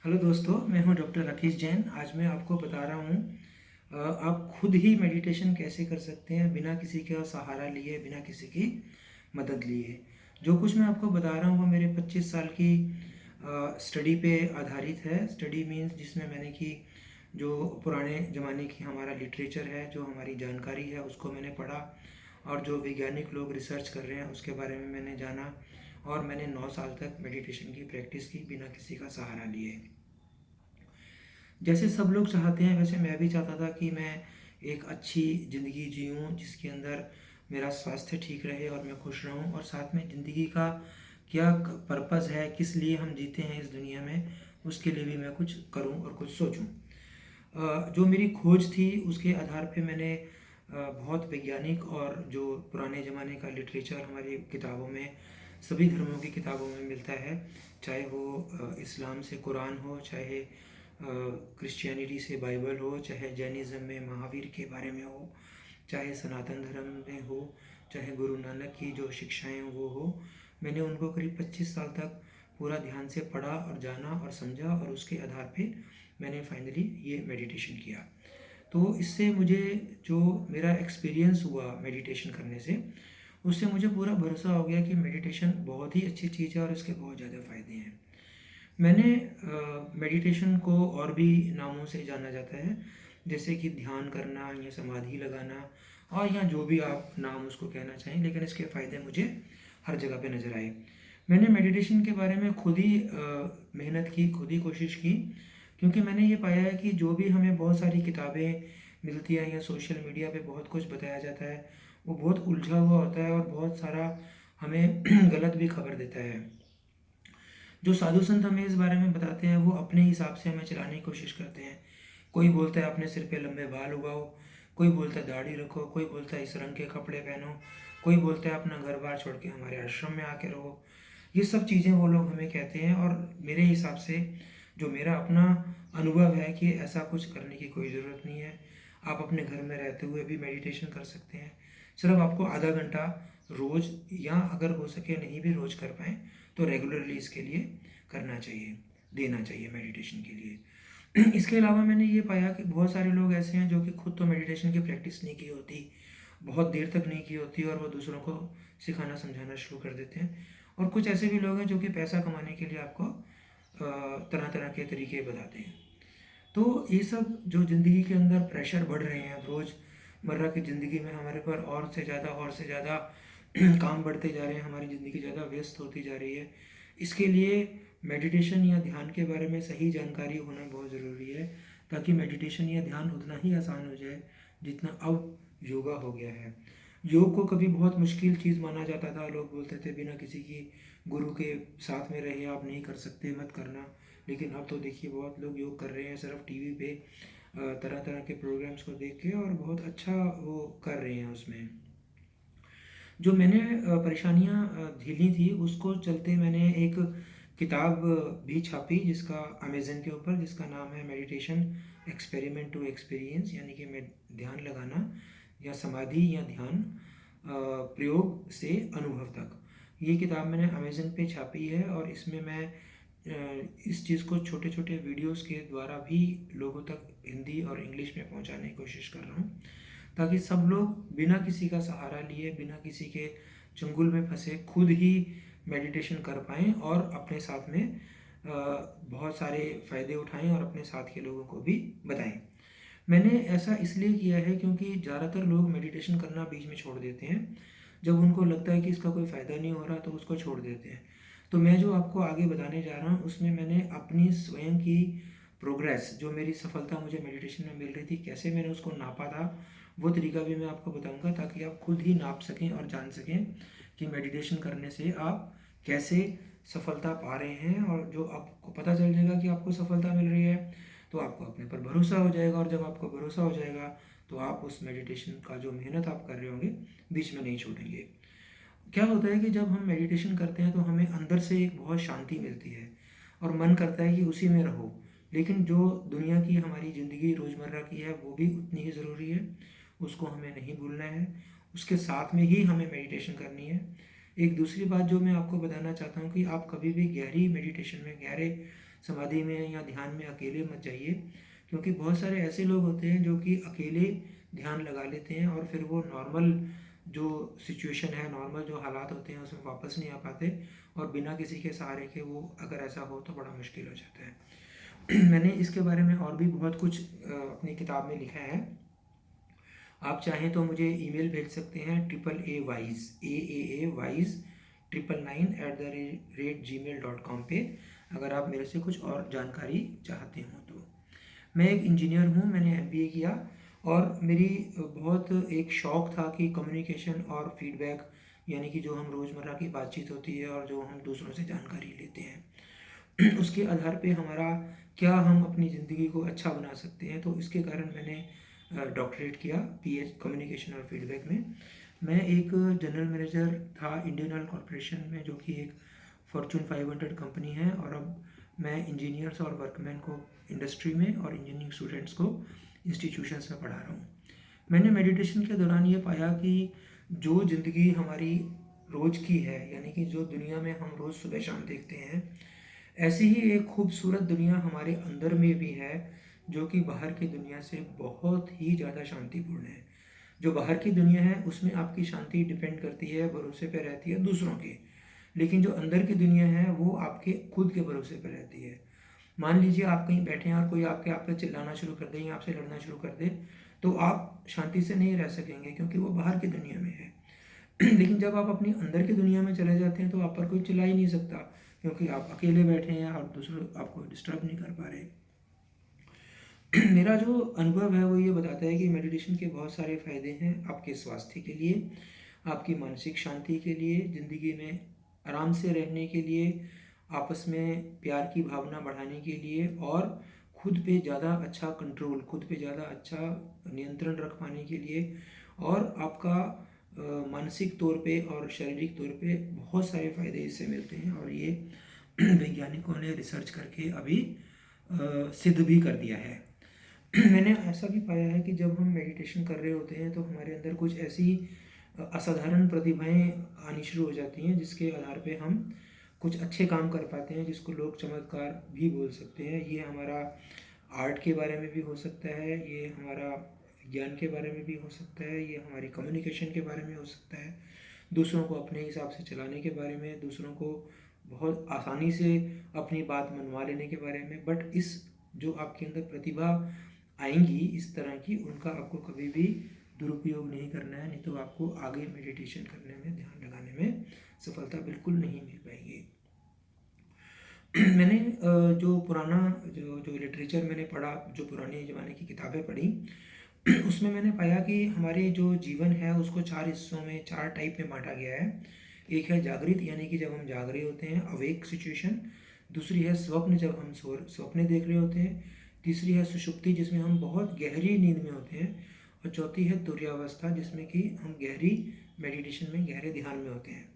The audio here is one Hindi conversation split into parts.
हेलो दोस्तों, मैं हूं डॉक्टर राकेश जैन। आज मैं आपको बता रहा हूं आप खुद ही मेडिटेशन कैसे कर सकते हैं बिना किसी का सहारा लिए, बिना किसी की मदद लिए। जो कुछ मैं आपको बता रहा हूं वो मेरे 25 साल की स्टडी पे आधारित है। स्टडी मीन्स जिसमें मैंने कि जो पुराने ज़माने की हमारा लिटरेचर है, जो हमारी जानकारी है, उसको मैंने पढ़ा और जो वैज्ञानिक लोग रिसर्च कर रहे हैं उसके बारे में मैंने जाना। और मैंने 9 साल तक मेडिटेशन की प्रैक्टिस की बिना किसी का सहारा लिए। जैसे सब लोग चाहते हैं वैसे मैं भी चाहता था कि मैं एक अच्छी ज़िंदगी जीऊँ जिसके अंदर मेरा स्वास्थ्य ठीक रहे और मैं खुश रहूँ, और साथ में ज़िंदगी का क्या पर्पज़ है, किस लिए हम जीते हैं इस दुनिया में, उसके लिए भी मैं कुछ करूँ और कुछ सोचूँ। जो मेरी खोज थी उसके आधार पे मैंने बहुत वैज्ञानिक और जो पुराने ज़माने का लिटरेचर हमारी किताबों में, सभी धर्मों की किताबों में मिलता है, चाहे वो इस्लाम से कुरान हो, चाहे क्रिश्चियनिटी से बाइबल हो, चाहे जैनिज़्म में महावीर के बारे में हो, चाहे सनातन धर्म में हो, चाहे गुरु नानक की जो शिक्षाएं वो हो। मैंने उनको करीब 25 साल तक पूरा ध्यान से पढ़ा और जाना और समझा, और उसके आधार पे मैंने फाइनली ये मेडिटेशन किया। तो इससे मुझे जो मेरा एक्सपीरियंस हुआ मेडिटेशन करने से, उससे मुझे पूरा भरोसा हो गया कि मेडिटेशन बहुत ही अच्छी चीज़ है और इसके बहुत ज़्यादा फ़ायदे हैं। मैंने मेडिटेशन को और भी नामों से जाना जाता है, जैसे कि ध्यान करना या समाधि लगाना, और या जो भी आप नाम उसको कहना चाहें, लेकिन इसके फ़ायदे मुझे हर जगह पे नज़र आए। मैंने मेडिटेशन के बारे में खुद ही मेहनत की, खुद ही कोशिश की, क्योंकि मैंने ये पाया है कि जो भी हमें बहुत सारी किताबें मिलती हैं या सोशल मीडिया पे बहुत कुछ बताया जाता है, वो बहुत उलझा हुआ होता है और बहुत सारा हमें गलत भी खबर देता है। जो साधु संत हमें इस बारे में बताते हैं वो अपने हिसाब से हमें चलाने की कोशिश करते हैं। कोई बोलता है अपने सिर पे लंबे बाल उगाओ, कोई बोलता है दाढ़ी रखो, कोई बोलता है इस रंग के कपड़े पहनो, कोई बोलता है अपना घर बार छोड़ के हमारे आश्रम में आके रहो। ये सब चीज़ें वो लोग हमें कहते हैं, और मेरे हिसाब से जो मेरा अपना अनुभव है कि ऐसा कुछ करने की कोई ज़रूरत नहीं है। आप अपने घर में रहते हुए भी मेडिटेशन कर सकते हैं। सिर्फ आपको आधा घंटा रोज़, या अगर हो सके नहीं भी रोज़ कर पाएँ तो रेगुलरली इसके लिए करना चाहिए, देना चाहिए मेडिटेशन के लिए। इसके अलावा मैंने ये पाया कि बहुत सारे लोग ऐसे हैं जो कि खुद तो मेडिटेशन की प्रैक्टिस नहीं की होती, बहुत देर तक नहीं की होती, और वो दूसरों को सिखाना समझाना शुरू कर देते हैं। और कुछ ऐसे भी लोग हैं जो कि पैसा कमाने के लिए आपको तरह तरह के तरीके बताते हैं। तो ये सब जो ज़िंदगी के अंदर प्रेशर बढ़ रहे हैं, रोज़मर्रा की ज़िंदगी में हमारे पर और से ज़्यादा काम बढ़ते जा रहे हैं, हमारी ज़िंदगी ज़्यादा व्यस्त होती जा रही है। इसके लिए मेडिटेशन या ध्यान के बारे में सही जानकारी होना बहुत ज़रूरी है, ताकि मेडिटेशन या ध्यान उतना ही आसान हो जाए जितना अब योगा हो गया है। योग को कभी बहुत मुश्किल चीज़ माना जाता था, लोग बोलते थे बिना किसी की गुरु के साथ में रहे आप नहीं कर सकते, मत करना। लेकिन अब तो देखिए बहुत लोग योग कर रहे हैं सिर्फ टीवी पे तरह तरह के प्रोग्राम्स को देख के, और बहुत अच्छा वो कर रहे हैं उसमें। जो मैंने परेशानियाँ झेली थी उसको चलते मैंने एक किताब भी छापी जिसका अमेज़न के ऊपर, जिसका नाम है मेडिटेशन एक्सपेरिमेंट टू एक्सपीरियंस, यानी कि मैं ध्यान लगाना या समाधि या ध्यान प्रयोग से अनुभव तक। ये किताब मैंने अमेज़न पे छापी है, और इसमें मैं इस चीज़ को छोटे छोटे वीडियोस के द्वारा भी लोगों तक हिंदी और इंग्लिश में पहुंचाने की कोशिश कर रहा हूँ, ताकि सब लोग बिना किसी का सहारा लिए, बिना किसी के चंगुल में फंसे, खुद ही मेडिटेशन कर पाएँ और अपने साथ में बहुत सारे फ़ायदे उठाएँ और अपने साथ के लोगों को भी बताएँ। मैंने ऐसा इसलिए किया है क्योंकि ज़्यादातर लोग मेडिटेशन करना बीच में छोड़ देते हैं। जब उनको लगता है कि इसका कोई फ़ायदा नहीं हो रहा तो उसको छोड़ देते हैं। तो मैं जो आपको आगे बताने जा रहा हूँ उसमें मैंने अपनी स्वयं की प्रोग्रेस, जो मेरी सफलता मुझे मेडिटेशन में मिल रही थी, कैसे मैंने उसको नापा था, वो तरीका भी मैं आपको बताऊंगा, ताकि आप खुद ही नाप सकें और जान सकें कि मेडिटेशन करने से आप कैसे सफलता पा रहे हैं। और जो आपको पता चल जाएगा कि आपको सफलता मिल रही है तो आपको अपने पर भरोसा हो जाएगा, और जब आपको भरोसा हो जाएगा तो आप उस मेडिटेशन का जो मेहनत आप कर रहे होंगे बीच में नहीं छोड़ेंगे। क्या होता है कि जब हम मेडिटेशन करते हैं तो हमें अंदर से एक बहुत शांति मिलती है और मन करता है कि उसी में रहो। लेकिन जो दुनिया की हमारी ज़िंदगी रोज़मर्रा की है वो भी उतनी ही ज़रूरी है, उसको हमें नहीं भूलना है, उसके साथ में ही हमें मेडिटेशन करनी है। एक दूसरी बात जो मैं आपको बताना चाहता हूँ कि आप कभी भी गहरी मेडिटेशन में, गहरे समाधि में या ध्यान में अकेले मत जाइए, क्योंकि बहुत सारे ऐसे लोग होते हैं जो कि अकेले ध्यान लगा लेते हैं और फिर वो नॉर्मल जो सिचुएशन है, नॉर्मल जो हालात होते हैं उसमें वापस नहीं आ पाते, और बिना किसी के सहारे के वो अगर ऐसा हो तो बड़ा मुश्किल हो जाता है। मैंने इसके बारे में और भी बहुत कुछ अपनी किताब में लिखा है। आप चाहें तो मुझे ईमेल भेज सकते हैं AAWISE 999@gmail.com पे, अगर आप मेरे से कुछ और जानकारी चाहते हो तो। मैं एक इंजीनियर हूँ, मैंने MBA किया, और मेरी बहुत एक शौक़ था कि कम्युनिकेशन और फीडबैक, यानी कि जो हम रोज़मर्रा की बातचीत होती है और जो हम दूसरों से जानकारी लेते हैं उसके आधार पे हमारा क्या हम अपनी ज़िंदगी को अच्छा बना सकते हैं। तो इसके कारण मैंने डॉक्टरेट किया PH कम्युनिकेशन और फीडबैक में। मैं एक जनरल मैनेजर था इंडियन ऑयल कॉरपोरेशन में, जो कि एक फॉर्चून 500 कंपनी है, और अब मैं इंजीनियर्स और वर्कमैन को इंडस्ट्री में और इंजीनियरिंग स्टूडेंट्स को इंस्टीट्यूशंस में पढ़ा रहा हूँ। मैंने मेडिटेशन के दौरान ये पाया कि जो ज़िंदगी हमारी रोज़ की है, यानी कि जो दुनिया में हम रोज़ सुबह शाम देखते हैं, ऐसी ही एक खूबसूरत दुनिया हमारे अंदर में भी है, जो कि बाहर की दुनिया से बहुत ही ज़्यादा शांतिपूर्ण है। जो बाहर की दुनिया है उसमें आपकी शांति डिपेंड करती है, भरोसे पे रहती है दूसरों के, लेकिन जो अंदर की दुनिया है वो आपके खुद के भरोसे पे रहती है। मान लीजिए आप कहीं बैठे हैं और कोई आपके आप पे चिल्लाना शुरू कर दे या आपसे लड़ना शुरू कर दे, तो आप शांति से नहीं रह सकेंगे, क्योंकि वो बाहर की दुनिया में है। लेकिन जब आप अपनी अंदर की दुनिया में चले जाते हैं तो आप पर कोई चिल्ला ही नहीं सकता, क्योंकि आप अकेले बैठे हैं और दूसरे आपको डिस्टर्ब नहीं कर पा रहे। मेरा जो अनुभव है वो ये बताता है कि मेडिटेशन के बहुत सारे फ़ायदे हैं आपके स्वास्थ्य के लिए, आपकी मानसिक शांति के लिए, ज़िंदगी में आराम से रहने के लिए, आपस में प्यार की भावना बढ़ाने के लिए, और खुद पे ज़्यादा अच्छा कंट्रोल, खुद पे ज़्यादा अच्छा नियंत्रण रख पाने के लिए, और आपका मानसिक तौर पे और शारीरिक तौर पे बहुत सारे फ़ायदे इससे मिलते हैं, और ये वैज्ञानिकों ने रिसर्च करके अभी सिद्ध भी कर दिया है। मैंने ऐसा भी पाया है कि जब हम मेडिटेशन कर रहे होते हैं तो हमारे अंदर कुछ ऐसी असाधारण प्रतिभाएं आनी शुरू हो जाती हैं, जिसके आधार पे हम कुछ अच्छे काम कर पाते हैं, जिसको लोग चमत्कार भी बोल सकते हैं। ये हमारा आर्ट के बारे में भी हो सकता है, ये हमारा विज्ञान के बारे में भी हो सकता है, ये हमारी कम्युनिकेशन के बारे में हो सकता है, दूसरों को अपने हिसाब से चलाने के बारे में, दूसरों को बहुत आसानी से अपनी बात मनवा लेने के बारे में। बट इस जो आपके अंदर प्रतिभा आएंगी इस तरह की, उनका आपको कभी भी दुरुपयोग नहीं करना है, नहीं तो आपको आगे मेडिटेशन करने में, ध्यान लगाने में सफलता बिल्कुल नहीं मिल पाएगी। मैंने जो पुराना जो लिटरेचर मैंने पढ़ा, जो पुराने ज़माने की किताबें पढ़ी, उसमें मैंने पाया कि हमारे जो जीवन है उसको 4 हिस्सों में, 4 टाइप में बांटा गया है। एक है जागृत, यानी कि जब हम जाग रहे होते हैं, अवेक सिचुएशन। दूसरी है स्वप्न, जब हम सपने देख रहे होते हैं। तीसरी है सुषुप्ति, जिसमें हम बहुत गहरी नींद में होते हैं। और चौथी है तुर्यावस्था, जिसमें कि हम गहरी मेडिटेशन में, गहरे ध्यान में होते हैं।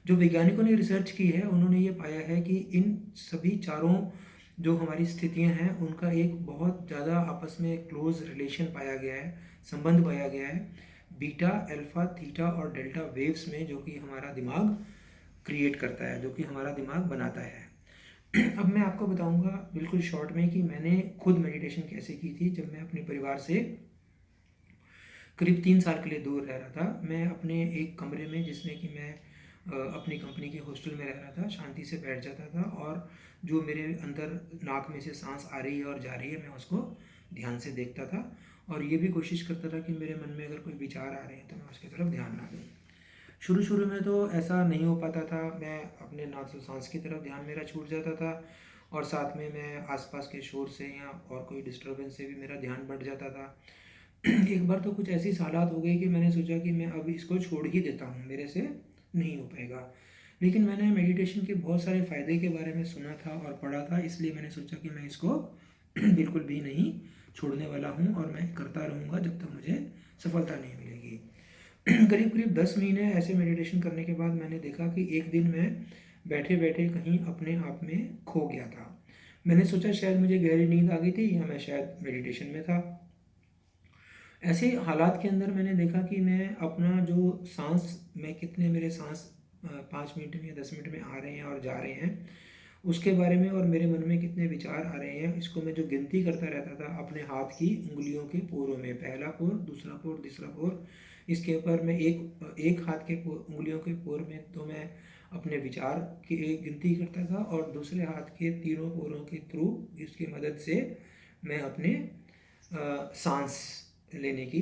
जो वैज्ञानिकों ने रिसर्च की है उन्होंने ये पाया है कि इन सभी चारों जो हमारी स्थितियां हैं उनका एक बहुत ज़्यादा आपस में क्लोज रिलेशन पाया गया है, संबंध पाया गया है, बीटा, अल्फा, थीटा और डेल्टा वेव्स में, जो कि हमारा दिमाग क्रिएट करता है, जो कि हमारा दिमाग बनाता है। अब मैं आपको बताऊंगा बिल्कुल शॉर्ट में कि मैंने खुद मेडिटेशन कैसे की थी। जब मैं अपने परिवार से करीब 3 साल के लिए दूर रह रहा था, मैं अपने एक कमरे में, जिसमें कि मैं अपनी कंपनी के हॉस्टल में रह रहा था, शांति से बैठ जाता था, और जो मेरे अंदर नाक में से सांस आ रही है और जा रही है मैं उसको ध्यान से देखता था, और ये भी कोशिश करता था कि मेरे मन में अगर कोई विचार आ रहे हैं तो मैं उसकी तरफ ध्यान ना दूँ। शुरू में तो ऐसा नहीं हो पाता था, मैं अपने नाक से सांस की तरफ ध्यान मेरा छूट जाता था, और साथ में मैं आसपास के शोर से या और कोई डिस्टर्बेंस से भी मेरा ध्यान बढ़ जाता था। एक बार तो कुछ ऐसी हालात हो गई कि मैंने सोचा कि मैं अब इसको छोड़ ही देता हूँ, मेरे से नहीं हो पाएगा। लेकिन मैंने मेडिटेशन के बहुत सारे फ़ायदे के बारे में सुना था और पढ़ा था, इसलिए मैंने सोचा कि मैं इसको बिल्कुल भी नहीं छोड़ने वाला हूँ, और मैं करता रहूँगा जब तक मुझे सफलता नहीं मिलेगी। करीब 10 महीने ऐसे मेडिटेशन करने के बाद मैंने देखा कि एक दिन मैं बैठे बैठे कहीं अपने आप में खो गया था। मैंने सोचा शायद मुझे गहरी नींद आ गई थी, या मैं शायद मेडिटेशन में था। ऐसे हालात के अंदर मैंने देखा कि मैं अपना जो सांस में, कितने मेरे सांस 5 मिनट में या 10 मिनट में आ रहे हैं और जा रहे हैं, उसके बारे में और मेरे मन में कितने विचार आ रहे हैं, इसको मैं जो गिनती करता रहता था अपने हाथ की उंगलियों के पोरों में, पहला पोर, दूसरा पोर, तीसरा पोर, इसके ऊपर मैं एक एक हाथ के उंगलियों के पोर में तो मैं अपने विचार की एक गिनती करता था, और दूसरे हाथ के तीनों पोरों के थ्रू इसकी मदद से मैं अपने सांस लेने की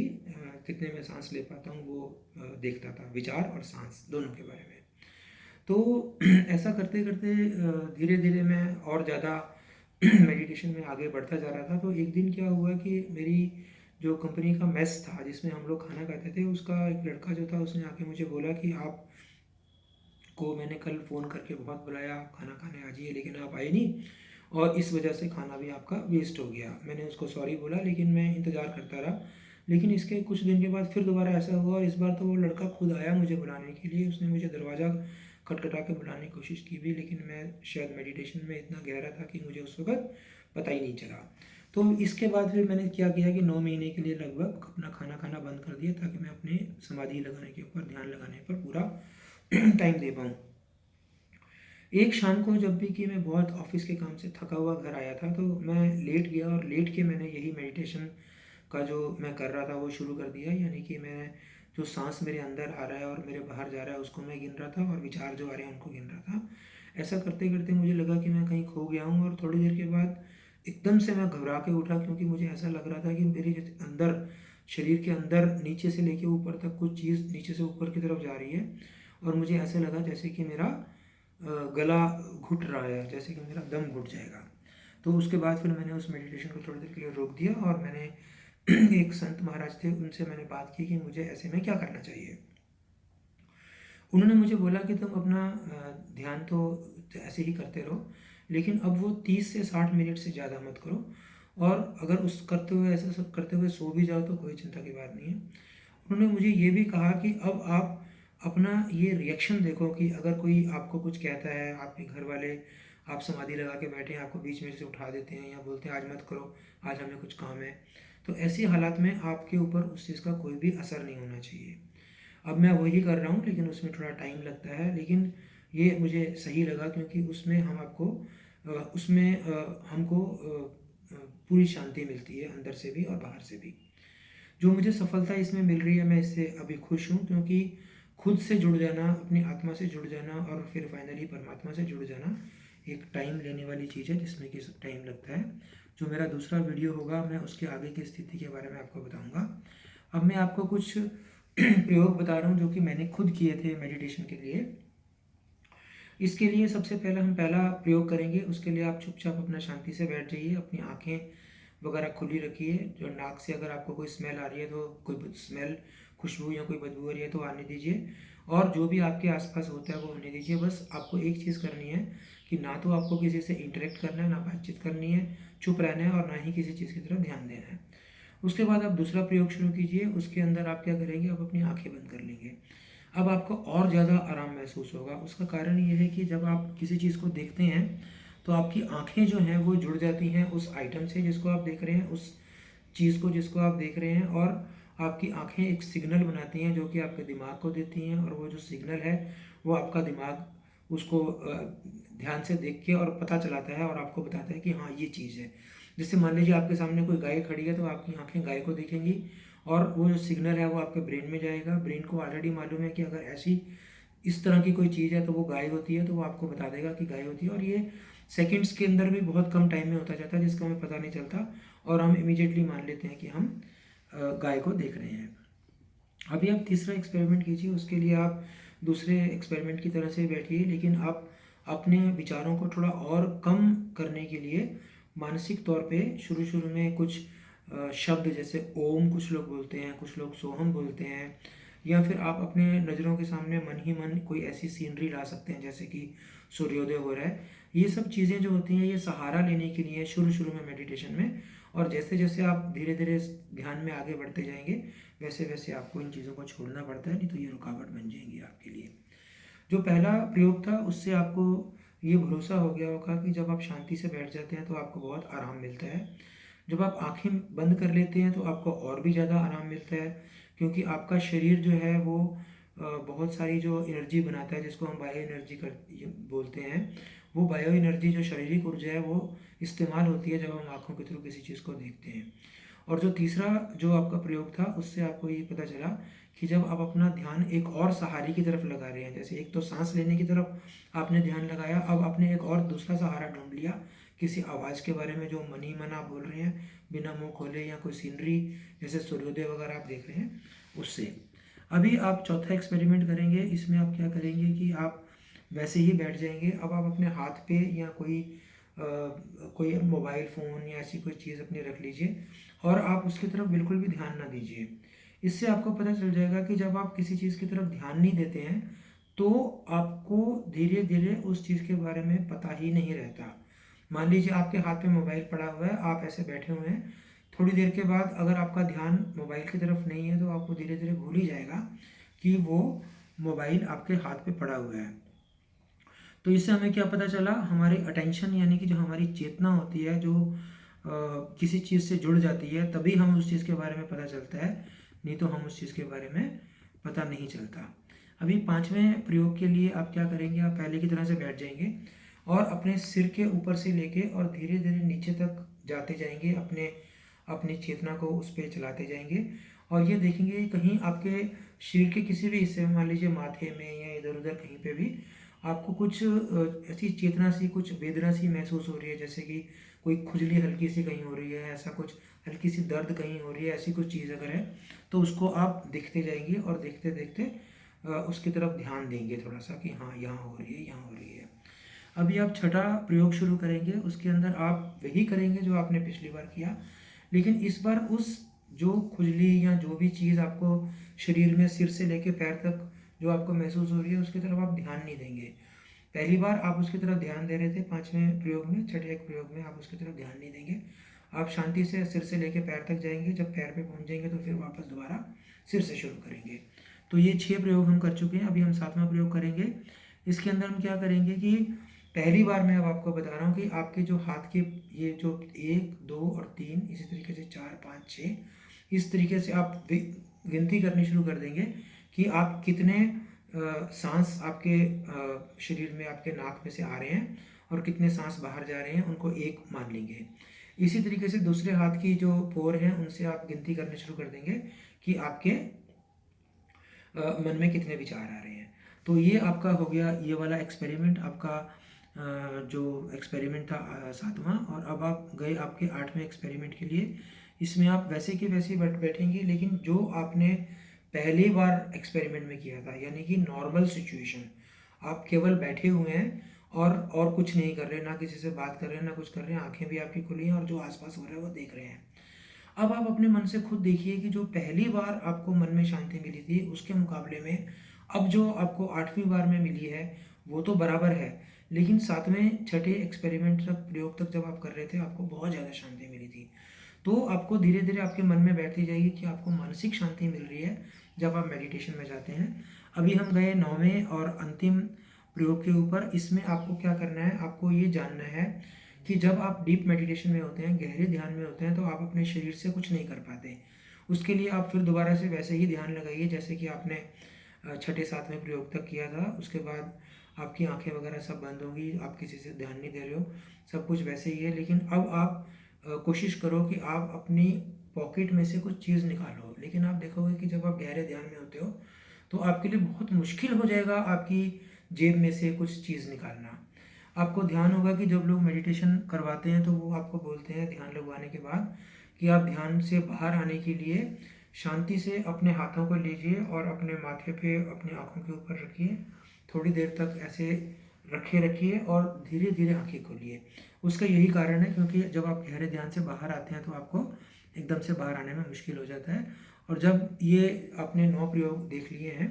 कितने में सांस ले पाता हूँ वो देखता था, विचार और सांस दोनों के बारे में। तो ऐसा करते करते धीरे धीरे मैं और ज़्यादा मेडिटेशन में आगे बढ़ता जा रहा था। तो एक दिन क्या हुआ कि मेरी जो कंपनी का मेस था जिसमें हम लोग खाना खाते थे, उसका एक लड़का जो था उसने आके मुझे बोला कि आप को मैंने कल फ़ोन करके बहुत बुलाया, आप खाना खाने आ जाइए, लेकिन आप आए नहीं और इस वजह से खाना भी आपका वेस्ट हो गया। मैंने उसको सॉरी बोला, लेकिन मैं इंतज़ार करता रहा। लेकिन इसके कुछ दिन के बाद फिर दोबारा ऐसा हुआ, और इस बार तो वो लड़का खुद आया मुझे बुलाने के लिए। उसने मुझे दरवाज़ा खटखटा के बुलाने की कोशिश की भी, लेकिन मैं शायद मेडिटेशन में इतना गहरा था कि मुझे उस वक़्त पता ही नहीं चला। तो इसके बाद फिर मैंने क्या किया कि 9 महीने के लिए लगभग अपना खाना खाना बंद कर दिया, ताकि मैं अपने समाधि लगाने के ऊपर, ध्यान लगाने पर पूरा टाइम दे पाऊँ। एक शाम को जब भी कि मैं बहुत ऑफिस के काम से थका हुआ घर आया था, तो मैं लेट गया और लेट के मैंने यही मेडिटेशन का जो मैं कर रहा था वो शुरू कर दिया। यानी कि मैं जो सांस मेरे अंदर आ रहा है और मेरे बाहर जा रहा है उसको मैं गिन रहा था, और विचार जो आ रहे हैं उनको गिन रहा था। ऐसा करते करते मुझे लगा कि मैं कहीं खो गया हूँ, और थोड़ी देर के बाद एकदम से मैं घबरा के उठा, क्योंकि मुझे ऐसा लग रहा था कि मेरे अंदर, शरीर के अंदर नीचे से लेके ऊपर तक कुछ चीज़ नीचे से ऊपर की तरफ जा रही है, और मुझे ऐसा लगा जैसे कि मेरा गला घुट रहा है, जैसे कि मेरा दम घुट जाएगा। तो उसके बाद फिर मैंने उस मेडिटेशन को थोड़ी देर के लिए रोक दिया, और मैंने एक संत महाराज थे उनसे मैंने बात की कि मुझे ऐसे में क्या करना चाहिए। उन्होंने मुझे बोला कि तुम अपना ध्यान तो ऐसे ही करते रहो, लेकिन अब वो 30 से 60 मिनट से ज़्यादा मत करो, और अगर उस करते हुए ऐसा सब करते हुए सो भी जाओ तो कोई चिंता की बात नहीं है। उन्होंने मुझे ये भी कहा कि अब आप अपना ये रिएक्शन देखो कि अगर कोई आपको कुछ कहता है, आपके घर वाले, आप समाधि लगा के बैठे हैं, आपको बीच में से उठा देते हैं या बोलते हैं आज मत करो, आज हमें कुछ काम है, तो ऐसी हालात में आपके ऊपर उस चीज़ का कोई भी असर नहीं होना चाहिए। अब मैं वही कर रहा हूँ, लेकिन उसमें थोड़ा टाइम लगता है, लेकिन ये मुझे सही लगा, क्योंकि उसमें हम आपको उसमें हमको पूरी शांति मिलती है, अंदर से भी और बाहर से भी। जो मुझे सफलता इसमें मिल रही है, मैं इससे अभी खुश हूँ, क्योंकि खुद से जुड़ जाना, अपनी आत्मा से जुड़ जाना और फिर फाइनली परमात्मा से जुड़ जाना एक टाइम लेने वाली चीज़ है, जिसमें कि टाइम लगता है। जो मेरा दूसरा वीडियो होगा मैं उसके आगे की स्थिति के बारे में आपको बताऊंगा। अब मैं आपको कुछ प्रयोग बता रहा हूँ जो कि मैंने खुद किए थे मेडिटेशन के लिए। इसके लिए सबसे पहले हम पहला प्रयोग करेंगे। उसके लिए आप चुपचाप अपना शांति से बैठ जाइए, अपनी आंखें वगैरह खुली रखिए। जो नाक से अगर आपको कोई स्मेल आ रही है तो कोई स्मेल, खुशबू या कोई बदबू आ रही है तो आने दीजिए, और जो भी आपके आसपास होता है वो होने दीजिए। बस आपको एक चीज़ करनी है कि ना तो आपको किसी से इंटरेक्ट करना है, ना बातचीत करनी है, चुप रहना है, और ना ही किसी चीज़ की तरफ ध्यान देना है। उसके बाद आप दूसरा प्रयोग शुरू कीजिए। उसके अंदर आप क्या करेंगे, आप अपनी आंखें बंद कर लेंगे। अब आपको और ज़्यादा आराम महसूस होगा। उसका कारण ये है कि जब आप किसी चीज़ को देखते हैं तो आपकी आंखें जो हैं वो जुड़ जाती हैं उस आइटम से जिसको आप देख रहे हैं, उस चीज़ को जिसको आप देख रहे हैं, और आपकी आंखें एक सिग्नल बनाती हैं जो कि आपके दिमाग को देती हैं, और वो जो सिग्नल है वो आपका दिमाग उसको ध्यान से देख के और पता चलाता है और आपको बताता है कि हाँ ये चीज़ है। जैसे मान लीजिए आपके सामने कोई गाय खड़ी है, तो आपकी आंखें गाय को देखेंगी, और वो जो सिग्नल है वो आपके ब्रेन में जाएगा। ब्रेन को ऑलरेडी मालूम है कि अगर ऐसी इस तरह की कोई चीज़ है तो वो गाय होती है, तो वो आपको बता देगा कि गाय होती है। और ये सेकंड्स के अंदर भी बहुत कम टाइम में होता जाता है, जिसका हमें पता नहीं चलता, और हम इमीडिएटली मान लेते हैं कि हम गाय को देख रहे हैं। अभी आप तीसरा एक्सपेरिमेंट कीजिए। उसके लिए आप दूसरे एक्सपेरिमेंट की तरह से बैठिए, लेकिन आप अपने विचारों को थोड़ा और कम करने के लिए मानसिक तौर पे शुरू शुरू में कुछ शब्द जैसे ओम कुछ लोग बोलते हैं, कुछ लोग सोहम बोलते हैं, या फिर आप अपने नज़रों के सामने मन ही मन कोई ऐसी सीनरी ला सकते हैं जैसे कि सूर्योदय हो रहा है। ये सब चीज़ें जो होती हैं ये सहारा लेने के लिए शुरू शुरू में मेडिटेशन में, और जैसे जैसे आप धीरे धीरे ध्यान में आगे बढ़ते जाएंगे वैसे वैसे आपको इन चीज़ों को छोड़ना पड़ता है, नहीं तो ये रुकावट बन जाएंगी आपके लिए। जो पहला प्रयोग था उससे आपको ये भरोसा हो गया होगा कि जब आप शांति से बैठ जाते हैं तो आपको बहुत आराम मिलता है। जब आप आंखें बंद कर लेते हैं तो आपको और भी ज़्यादा आराम मिलता है, क्योंकि आपका शरीर जो है वो बहुत सारी जो एनर्जी बनाता है जिसको हम बायो एनर्जी कर बोलते हैं, वो बायो एनर्जी जो शारीरिक ऊर्जा है वो इस्तेमाल होती है जब हम आँखों के थ्रू किसी चीज़ को देखते हैं। और जो तीसरा जो आपका प्रयोग था उससे आपको ये पता चला कि जब आप अपना ध्यान एक और सहारे की तरफ लगा रहे हैं, जैसे एक तो सांस लेने की तरफ आपने ध्यान लगाया, अब आपने एक और दूसरा सहारा ढूंढ लिया किसी आवाज़ के बारे में जो मन ही मन आप बोल रहे हैं बिना मुंह खोले, या कोई सीनरी जैसे सूर्योदय वगैरह आप देख रहे हैं उससे। अभी आप चौथा एक्सपेरिमेंट करेंगे। इसमें आप क्या करेंगे कि आप वैसे ही बैठ जाएंगे। अब आप अपने हाथ पे या कोई मोबाइल फ़ोन या ऐसी कोई चीज़ अपनी रख लीजिए और आप उसकी तरफ बिल्कुल भी ध्यान ना दीजिए। इससे आपको पता चल जाएगा कि जब आप किसी चीज़ की तरफ ध्यान नहीं देते हैं तो आपको धीरे धीरे उस चीज़ के बारे में पता ही नहीं रहता। मान लीजिए आपके हाथ पे मोबाइल पड़ा हुआ है, आप ऐसे बैठे हुए हैं, थोड़ी देर के बाद अगर आपका ध्यान मोबाइल की तरफ नहीं है तो आपको धीरे धीरे भूल ही जाएगा कि वो मोबाइल आपके हाथ पे पड़ा हुआ है। तो इससे हमें क्या पता चला, हमारी अटेंशन यानी कि जो हमारी चेतना होती है जो किसी चीज़ से जुड़ जाती है तभी हमें उस चीज़ के बारे में पता चलता है, नहीं तो हम उस चीज़ के बारे में पता नहीं चलता। अभी पांचवें प्रयोग के लिए आप क्या करेंगे, आप पहले की तरह से बैठ जाएंगे और अपने सिर के ऊपर से लेके और धीरे धीरे नीचे तक जाते जाएंगे, अपनी चेतना को उस पर चलाते जाएंगे और ये देखेंगे कहीं आपके शरीर के किसी भी हिस्से में, मान लीजिए माथे में या इधर उधर कहीं पे भी आपको कुछ ऐसी चेतना सी, कुछ वेदना सी महसूस हो रही है, जैसे कि कोई खुजली हल्की सी कहीं हो रही है, ऐसा कुछ हल्की सी दर्द कहीं हो रही है, ऐसी कुछ चीज़ अगर है तो उसको आप देखते जाएंगे और देखते देखते उसकी तरफ ध्यान देंगे थोड़ा सा कि हाँ यहाँ हो रही है, यहाँ हो रही है। अभी आप छठा प्रयोग शुरू करेंगे, उसके अंदर आप वही करेंगे जो आपने पिछली बार किया, लेकिन इस बार उस जो खुजली या जो भी चीज़ आपको शरीर में सिर से लेके पैर तक जो आपको महसूस हो रही है उसकी तरफ आप ध्यान नहीं देंगे। पहली बार आप उसकी तरफ ध्यान दे रहे थे पांचवें प्रयोग में, छठे एक प्रयोग में आप उसकी तरफ ध्यान नहीं देंगे। आप शांति से सिर से लेके पैर तक जाएंगे, जब पैर पे पहुंच जाएंगे तो फिर वापस दोबारा सिर से शुरू करेंगे। तो ये 6 प्रयोग हम कर चुके हैं। अभी हम 7वां प्रयोग करेंगे। इसके अंदर हम क्या करेंगे कि पहली बार मैं अब आपको बता रहा हूँ कि आपके जो हाथ के ये जो 1, 2 और 3 इसी तरीके से 4, 5, 6 इस तरीके से आप गिनती करनी शुरू कर देंगे कि आप कितने सांस आपके शरीर में आपके नाक में से आ रहे हैं और कितने सांस बाहर जा रहे हैं, उनको 1 मान लेंगे। इसी तरीके से दूसरे हाथ की जो पोर हैं उनसे आप गिनती करने शुरू कर देंगे कि आपके मन में कितने विचार आ रहे हैं। तो ये आपका हो गया ये वाला एक्सपेरिमेंट, आपका जो एक्सपेरिमेंट था 7वां। और अब आप गए आपके 8वें एक्सपेरिमेंट के लिए। इसमें आप वैसे के वैसे ही बैठेंगे, लेकिन जो आपने पहली बार एक्सपेरिमेंट में किया था यानी कि नॉर्मल सिचुएशन, आप केवल बैठे हुए हैं और कुछ नहीं कर रहे, ना किसी से बात कर रहे हैं ना कुछ कर रहे हैं, आंखें भी आपकी खुली हैं और जो आसपास हो रहा है वो देख रहे हैं। अब आप अपने मन से खुद देखिए कि जो पहली बार आपको मन में शांति मिली थी उसके मुकाबले में अब जो आपको 8वीं बार में मिली है वो तो बराबर है, लेकिन 7वें 6ठे एक्सपेरिमेंट तक प्रयोग तक जब आप कर रहे थे आपको बहुत ज़्यादा शांति मिली थी। तो आपको धीरे धीरे आपके मन में बैठती जाएगी कि आपको मानसिक शांति मिल रही है जब आप मेडिटेशन में जाते हैं। अभी हम गए 9वें और अंतिम प्रयोग के ऊपर। इसमें आपको क्या करना है, आपको ये जानना है कि जब आप डीप मेडिटेशन में होते हैं, गहरे ध्यान में होते हैं, तो आप अपने शरीर से कुछ नहीं कर पाते। उसके लिए आप फिर दोबारा से वैसे ही ध्यान लगाइए जैसे कि आपने 6ठे 7वें प्रयोग तक किया था। उसके बाद आपकी आंखें वगैरह सब बंद होंगी, आप किसी से ध्यान नहीं दे रहे हो, सब कुछ वैसे ही है। लेकिन अब आप कोशिश करो कि आप अपनी पॉकेट में से कुछ चीज़ निकालो। लेकिन आप देखोगे कि जब आप गहरे ध्यान में होते हो तो आपके लिए बहुत मुश्किल हो जाएगा आपकी जेब में से कुछ चीज़ निकालना। आपको ध्यान होगा कि जब लोग मेडिटेशन करवाते हैं तो वो आपको बोलते हैं ध्यान लगवाने के बाद कि आप ध्यान से बाहर आने के लिए शांति से अपने हाथों को लीजिए और अपने माथे पे अपनी आँखों के ऊपर रखिए, थोड़ी देर तक ऐसे रखिए और धीरे धीरे आंखें खोलिए। उसका यही कारण है क्योंकि जब आप गहरे ध्यान से बाहर आते हैं तो आपको एकदम से बाहर आने में मुश्किल हो जाता है। और जब ये आपने 9 प्रयोग देख लिए हैं,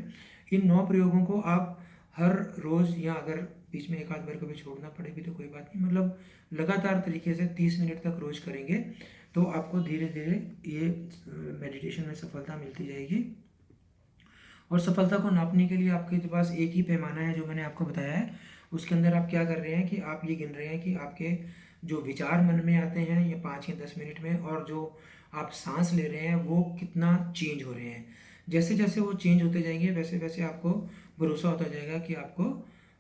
इन 9 प्रयोगों को आप हर रोज़, या अगर बीच में एक आध बार कभी छोड़ना पड़े भी तो कोई बात नहीं, मतलब लगातार तरीके से 30 मिनट तक रोज़ करेंगे तो आपको धीरे धीरे ये मेडिटेशन में सफलता मिलती जाएगी। और सफलता को नापने के लिए आपके पास एक ही पैमाना है जो मैंने आपको बताया है। उसके अंदर आप क्या कर रहे हैं कि आप ये गिन रहे हैं कि आपके जो विचार मन में आते हैं ये 5 या 10 मिनट में, और जो आप सांस ले रहे हैं वो कितना चेंज हो रहे हैं। जैसे जैसे वो चेंज होते जाएंगे वैसे वैसे आपको भरोसा होता जाएगा कि आपको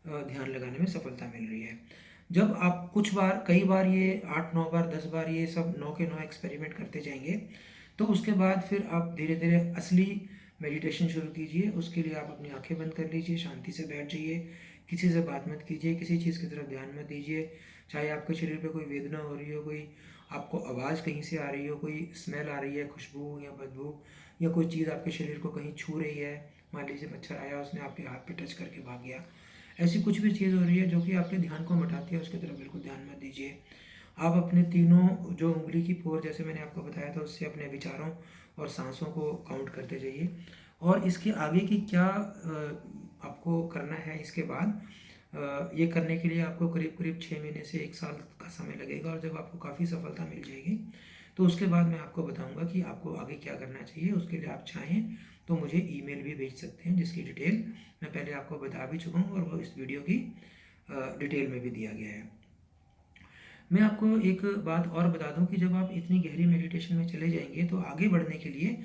ध्यान लगाने में सफलता मिल रही है। जब आप कुछ बार, कई बार, ये 8-9 बार, 10 बार ये सब 9 के 9 एक्सपेरिमेंट करते जाएंगे, तो उसके बाद फिर आप धीरे धीरे असली मेडिटेशन शुरू कीजिए। उसके लिए आप अपनी आंखें बंद कर लीजिए, शांति से बैठ जाइए, किसी से बात मत कीजिए, किसी चीज़ की तरफ ध्यान मत दीजिए। चाहे आपके शरीर पे कोई वेदना हो रही हो, कोई आपको आवाज़ कहीं से आ रही हो, कोई स्मेल आ रही है, खुशबू या बदबू, या कोई चीज़ आपके शरीर को कहीं छू रही है, मान लीजिए मच्छर आया, उसने आपके हाथ पे टच करके भाग गया, ऐसी कुछ भी चीज़ हो रही है जो कि आपके ध्यान को हटाती है, उसकी तरफ बिल्कुल ध्यान मत दीजिए। आप अपने तीनों जो उंगली की पोर, जैसे मैंने आपको बताया था, उससे अपने विचारों और सांसों को काउंट करते जाइए। और इसके आगे की क्या आपको करना है इसके बाद, ये करने के लिए आपको करीब करीब 6 महीने से 1 साल का समय लगेगा। और जब आपको काफ़ी सफलता मिल जाएगी तो उसके बाद मैं आपको बताऊंगा कि आपको आगे क्या करना चाहिए। उसके लिए आप चाहें तो मुझे ईमेल भी भेज सकते हैं, जिसकी डिटेल मैं पहले आपको बता भी चुका हूँ और वो इस वीडियो की डिटेल में भी दिया गया है। मैं आपको एक बात और बता दूं कि जब आप इतनी गहरी मेडिटेशन में चले जाएंगे तो आगे बढ़ने के लिए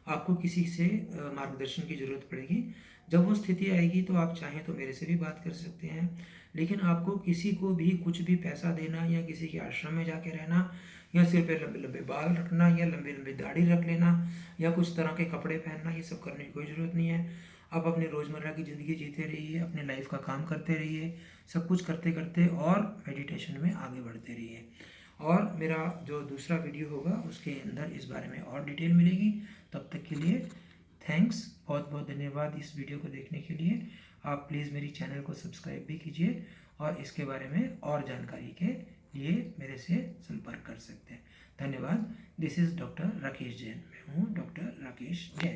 आपको किसी से मार्गदर्शन की ज़रूरत पड़ेगी। जब वो स्थिति आएगी तो आप चाहें तो मेरे से भी बात कर सकते हैं, लेकिन आपको किसी को भी कुछ भी पैसा देना, या किसी के आश्रम में जाके रहना, या सिर पे लंबे लंबे बाल रखना, या लंबी लंबी दाढ़ी रख लेना, या कुछ तरह के कपड़े पहनना, ये सब करने की कोई ज़रूरत नहीं है। आप अपनी रोज़मर्रा की ज़िंदगी जीते रहिए, अपने लाइफ का काम करते रहिए, सब कुछ करते करते और मेडिटेशन में आगे बढ़ते रहिए। और मेरा जो दूसरा वीडियो होगा उसके अंदर इस बारे में और डिटेल मिलेगी। तब तक के लिए थैंक्स, बहुत बहुत धन्यवाद इस वीडियो को देखने के लिए। आप प्लीज़ मेरी चैनल को सब्सक्राइब भी कीजिए और इसके बारे में और जानकारी के लिए मेरे से संपर्क कर सकते हैं। धन्यवाद। This is doctor Rakesh Jain. मैं हूँ डॉक्टर राकेश जैन।